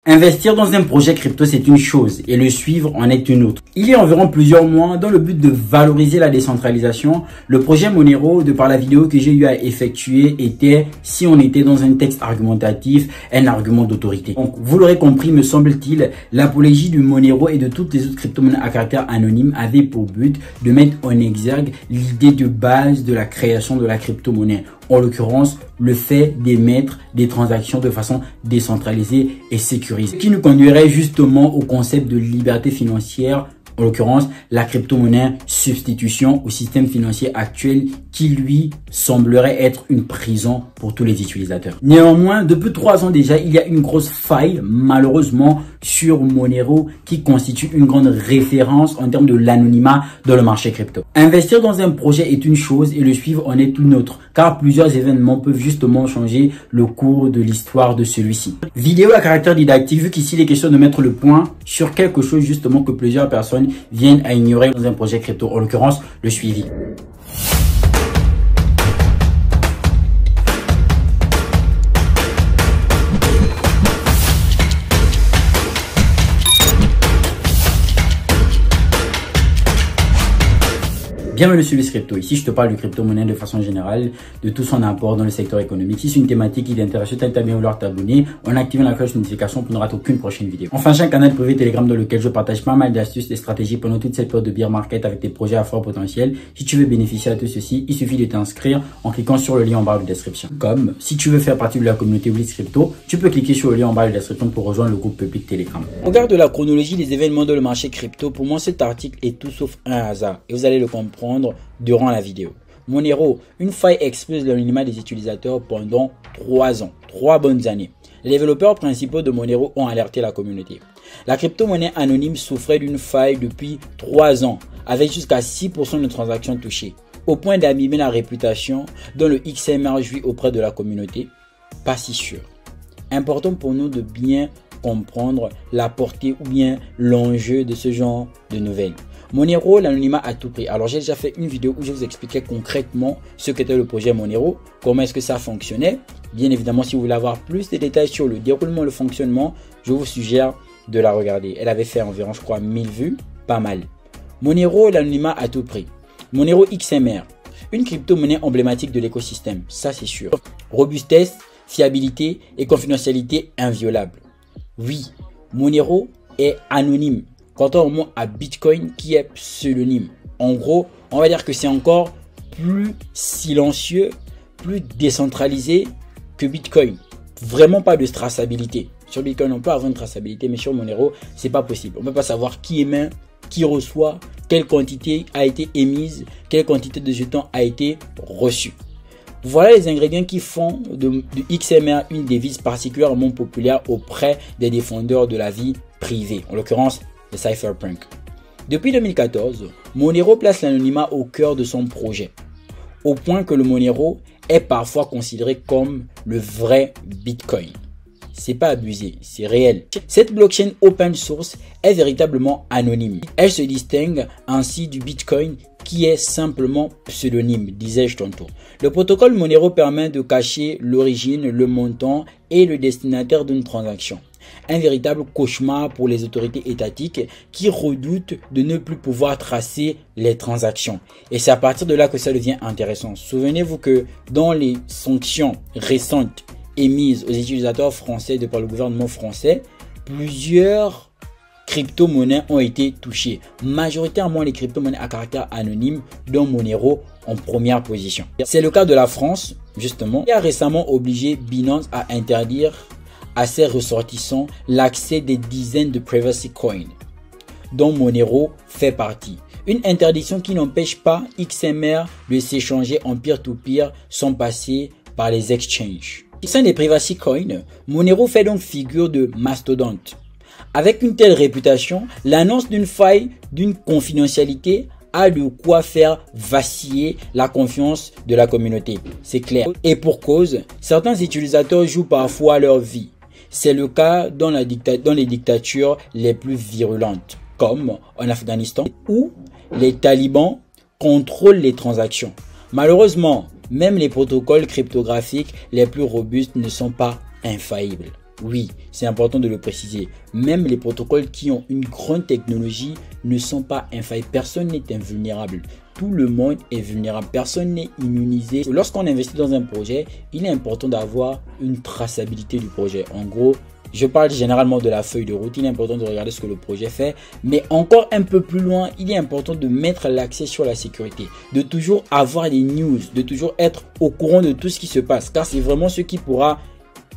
Investir dans un projet crypto, c'est une chose et le suivre en est une autre. Il y a environ plusieurs mois, dans le but de valoriser la décentralisation, le projet Monero, de par la vidéo que j'ai eu à effectuer, était, si on était dans un texte argumentatif, un argument d'autorité. Donc, vous l'aurez compris, me semble-t-il, l'apologie du Monero et de toutes les autres crypto-monnaies à caractère anonyme avait pour but de mettre en exergue l'idée de base de la création de la crypto-monnaie. En l'occurrence, le fait d'émettre des transactions de façon décentralisée et sécurisée, qui nous conduirait justement au concept de liberté financière, en l'occurrence la crypto-monnaie, substitution au système financier actuel qui lui semblerait être une prison pour tous les utilisateurs. Néanmoins, depuis 3 ans déjà, il y a une grosse faille malheureusement sur Monero qui constitue une grande référence en termes de l'anonymat dans le marché crypto. Investir dans un projet est une chose et le suivre en est une autre, car plusieurs événements peuvent justement changer le cours de l'histoire de celui-ci. Vidéo à caractère didactique, vu qu'ici il est question de mettre le point sur quelque chose justement que plusieurs personnes viennent à ignorer dans un projet crypto, en l'occurrence le suivi. Bienvenue sur les crypto. Ici, je te parle du crypto-monnaie de façon générale, de tout son apport dans le secteur économique. Si c'est une thématique qui t'intéresse, t'as bien vouloir t'abonner en activant la cloche de notification pour ne rater aucune prochaine vidéo. Enfin, j'ai un canal privé Telegram dans lequel je partage pas mal d'astuces et stratégies pendant toute cette période de bear market avec des projets à fort potentiel. Si tu veux bénéficier de tout ceci, il suffit de t'inscrire en cliquant sur le lien en barre de description. Comme si tu veux faire partie de la communauté Blitz Crypto, tu peux cliquer sur le lien en barre de description pour rejoindre le groupe public Telegram. On regarde la chronologie des événements dans le marché crypto. Pour moi, cet article est tout sauf un hasard et vous allez le comprendre durant la vidéo. Monero, une faille expose l'anonymat des utilisateurs pendant 3 ans, 3 bonnes années. Les développeurs principaux de Monero ont alerté la communauté. La crypto-monnaie anonyme souffrait d'une faille depuis 3 ans, avec jusqu'à 6% de transactions touchées, au point d'abîmer la réputation dont le XMR jouit auprès de la communauté. Pas si sûr. Important pour nous de bien comprendre la portée ou bien l'enjeu de ce genre de nouvelles. Monero, l'anonymat à tout prix. Alors j'ai déjà fait une vidéo où je vous expliquais concrètement ce qu'était le projet Monero, comment est-ce que ça fonctionnait. Bien évidemment, si vous voulez avoir plus de détails sur le déroulement, le fonctionnement, je vous suggère de la regarder. Elle avait fait environ, je crois, 1000 vues, pas mal. Monero, l'anonymat à tout prix. Monero XMR, une crypto-monnaie emblématique de l'écosystème, ça c'est sûr. Robustesse, fiabilité et confidentialité inviolable. Oui, Monero est anonyme, contrairement à Bitcoin qui est pseudonyme. En gros, on va dire que c'est encore plus silencieux, plus décentralisé que Bitcoin. Vraiment pas de traçabilité. Sur Bitcoin, on peut avoir une traçabilité, mais sur Monero, c'est pas possible. On peut pas savoir qui émet, qui reçoit, quelle quantité a été émise, quelle quantité de jetons a été reçue. Voilà les ingrédients qui font de XMR une devise particulièrement populaire auprès des défendeurs de la vie privée, en l'occurrence les cypherpunks. Depuis 2014, Monero place l'anonymat au cœur de son projet, au point que le Monero est parfois considéré comme le vrai Bitcoin. C'est pas abusé, c'est réel. Cette blockchain open source est véritablement anonyme. Elle se distingue ainsi du Bitcoin qui est simplement pseudonyme, disais-je tantôt. Le protocole Monero permet de cacher l'origine, le montant et le destinataire d'une transaction. Un véritable cauchemar pour les autorités étatiques qui redoutent de ne plus pouvoir tracer les transactions. Et c'est à partir de là que ça devient intéressant. Souvenez-vous que dans les sanctions récentes émises aux utilisateurs français de par le gouvernement français, plusieurs crypto-monnaies ont été touchées. Majoritairement les crypto-monnaies à caractère anonyme, dont Monero en première position. C'est le cas de la France, justement, qui a récemment obligé Binance à interdire à ses ressortissants l'accès des dizaines de privacy coins, dont Monero fait partie. Une interdiction qui n'empêche pas XMR de s'échanger en peer-to-peer sans passer par les exchanges. Au sein des privacy coins, Monero fait donc figure de mastodonte. Avec une telle réputation, l'annonce d'une faille d'une confidentialité a de quoi faire vaciller la confiance de la communauté. C'est clair. Et pour cause, certains utilisateurs jouent parfois leur vie. C'est le cas dans les dictatures les plus virulentes, comme en Afghanistan, où les talibans contrôlent les transactions. Malheureusement, même les protocoles cryptographiques les plus robustes ne sont pas infaillibles. Oui, c'est important de le préciser. Même les protocoles qui ont une grande technologie ne sont pas infaillibles. Personne n'est invulnérable. Tout le monde est vulnérable. Personne n'est immunisé. Lorsqu'on investit dans un projet, il est important d'avoir une traçabilité du projet. En gros, je parle généralement de la feuille de route. Il est important de regarder ce que le projet fait. Mais encore un peu plus loin, il est important de mettre l'accent sur la sécurité. De toujours avoir des news. De toujours être au courant de tout ce qui se passe. Car c'est vraiment ce qui pourra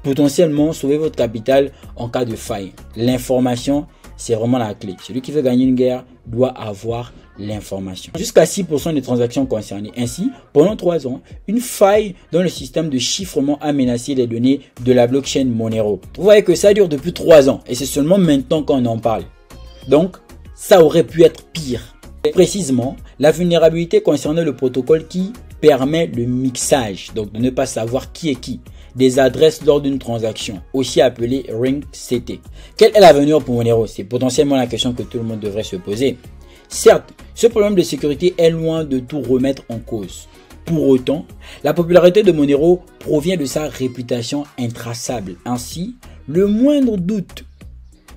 potentiellement sauver votre capital en cas de faille. L'information, c'est vraiment la clé. Celui qui veut gagner une guerre doit avoir l'information. Jusqu'à 6% des transactions concernées. Ainsi, pendant 3 ans, une faille dans le système de chiffrement a menacé les données de la blockchain Monero. Vous voyez que ça dure depuis 3 ans et c'est seulement maintenant qu'on en parle. Donc, ça aurait pu être pire. Précisément, la vulnérabilité concernait le protocole qui permet le mixage, donc de ne pas savoir qui est qui, des adresses lors d'une transaction, aussi appelée Ring CT. Quel est l'avenir pour Monero? C'est potentiellement la question que tout le monde devrait se poser. Certes, ce problème de sécurité est loin de tout remettre en cause. Pour autant, la popularité de Monero provient de sa réputation intraçable. Ainsi, le moindre doute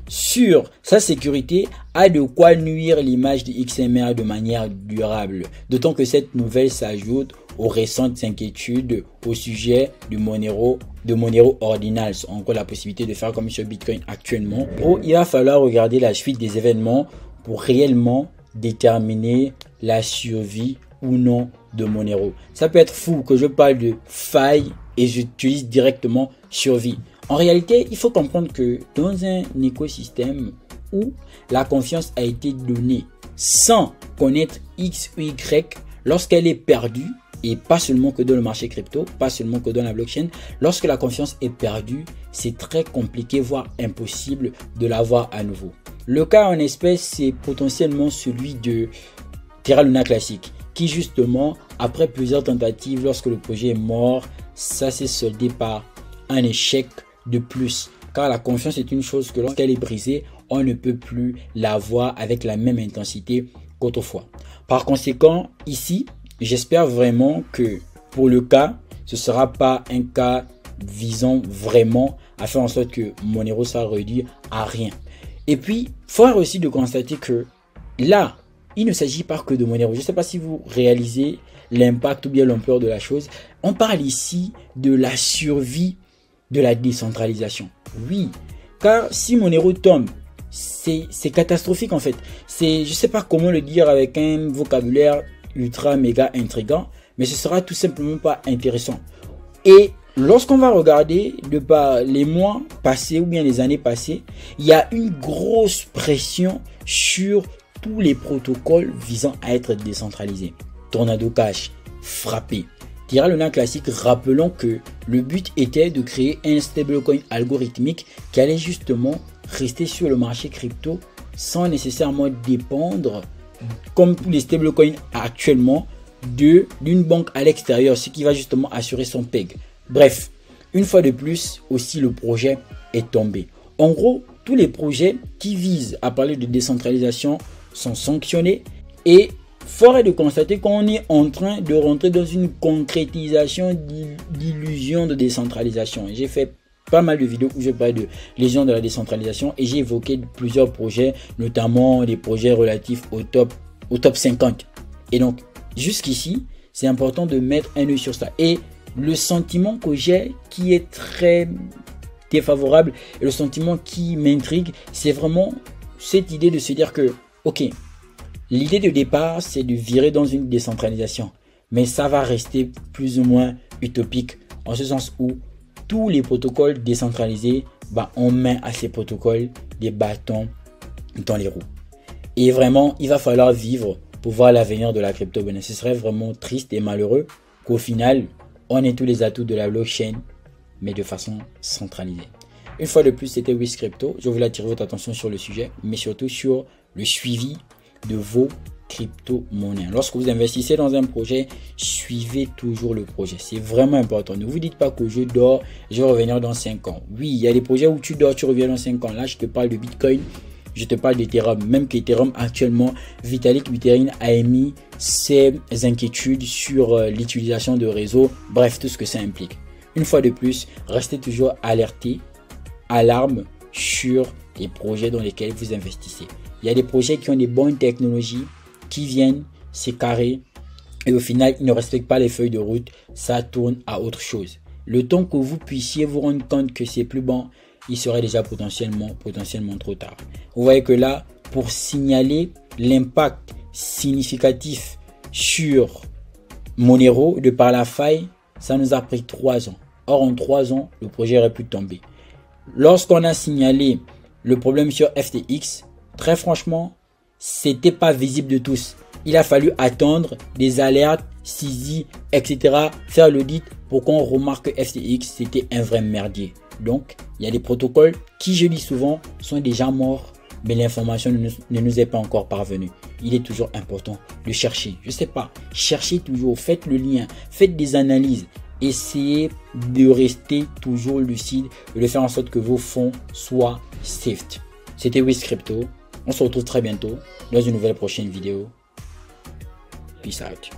sur sa sécurité a de quoi nuire l'image de XMR de manière durable. D'autant que cette nouvelle s'ajoute aux récentes inquiétudes au sujet de Monero Ordinals. Encore la possibilité de faire comme sur Bitcoin actuellement. Il va falloir regarder la suite des événements pour réellement déterminer la survie ou non de Monero. Ça peut être fou que je parle de faille et j'utilise directement survie. En réalité, il faut comprendre que dans un écosystème où la confiance a été donnée sans connaître X ou Y, lorsqu'elle est perdue, et pas seulement que dans le marché crypto, pas seulement que dans la blockchain, lorsque la confiance est perdue, c'est très compliqué, voire impossible de l'avoir à nouveau. Le cas en espèce, c'est potentiellement celui de Terra Luna Classic, qui justement, après plusieurs tentatives, lorsque le projet est mort, ça s'est soldé par un échec de plus. Car la confiance est une chose que lorsqu'elle est brisée, on ne peut plus la voir avec la même intensité qu'autrefois. Par conséquent, ici, j'espère vraiment que pour le cas, ce ne sera pas un cas visant vraiment à faire en sorte que Monero soit réduit à rien. Et puis, il faut aussi de constater que là, il ne s'agit pas que de Monero. Je ne sais pas si vous réalisez l'impact ou bien l'ampleur de la chose. On parle ici de la survie de la décentralisation. Oui, car si Monero tombe, c'est catastrophique en fait. Je ne sais pas comment le dire avec un vocabulaire ultra méga intriguant, mais ce sera tout simplement pas intéressant. Et lorsqu'on va regarder les mois passés ou bien les années passées, il y a une grosse pression sur tous les protocoles visant à être décentralisés. Tornado Cash, Frappé, Terra Luna Classic, rappelons que le but était de créer un stablecoin algorithmique qui allait justement rester sur le marché crypto sans nécessairement dépendre, comme tous les stablecoins actuellement, d'une banque à l'extérieur, ce qui va justement assurer son PEG. Bref, une fois de plus, aussi le projet est tombé. En gros, tous les projets qui visent à parler de décentralisation sont sanctionnés et fort est de constater qu'on est en train de rentrer dans une concrétisation d'illusions de décentralisation. J'ai fait pas mal de vidéos où je parle de légion de la décentralisation et j'ai évoqué plusieurs projets, notamment des projets relatifs au top 50. Et donc, jusqu'ici, c'est important de mettre un œil sur ça. Et le sentiment que j'ai qui est très défavorable et le sentiment qui m'intrigue, c'est vraiment cette idée de se dire que, ok, l'idée de départ, c'est de virer dans une décentralisation. Mais ça va rester plus ou moins utopique, en ce sens où tous les protocoles décentralisés, on met à ces protocoles des bâtons dans les roues. Et vraiment, il va falloir vivre pour voir l'avenir de la crypto-monnaie. Ce serait vraiment triste et malheureux qu'au final, on ait tous les atouts de la blockchain, mais de façon centralisée. Une fois de plus, c'était WizCrypto. Je voulais attirer votre attention sur le sujet, mais surtout sur le suivi de vos crypto-monnaies. Lorsque vous investissez dans un projet, suivez toujours le projet. C'est vraiment important. Ne vous dites pas que je dors, je vais revenir dans 5 ans. Oui, il y a des projets où tu dors, tu reviens dans 5 ans. Là, je te parle de Bitcoin, je te parle d'Ethereum. Même qu'Ethereum, actuellement, Vitalik Buterin a émis ses inquiétudes sur l'utilisation de réseaux. Bref, tout ce que ça implique. Une fois de plus, restez toujours alertés alarme sur les projets dans lesquels vous investissez. Il y a des projets qui ont des bonnes technologies, qui viennent, c'est carré, et au final, ils ne respectent pas les feuilles de route, ça tourne à autre chose. Le temps que vous puissiez vous rendre compte que c'est plus bon, il serait déjà potentiellement trop tard. Vous voyez que là, pour signaler l'impact significatif sur Monero de par la faille, ça nous a pris 3 ans. Or, en 3 ans, le projet aurait pu tomber. Lorsqu'on a signalé le problème sur FTX, très franchement, c'était pas visible de tous. Il a fallu attendre des alertes, CZ, etc. Faire l'audit pour qu'on remarque que FTX, c'était un vrai merdier. Donc, il y a des protocoles qui, je dis souvent, sont déjà morts, mais l'information ne nous est pas encore parvenue. Il est toujours important de chercher. Je sais pas, cherchez toujours, faites le lien, faites des analyses. Essayez de rester toujours lucide et de faire en sorte que vos fonds soient safe. C'était WizCrypto. On se retrouve très bientôt dans une nouvelle prochaine vidéo. Peace out.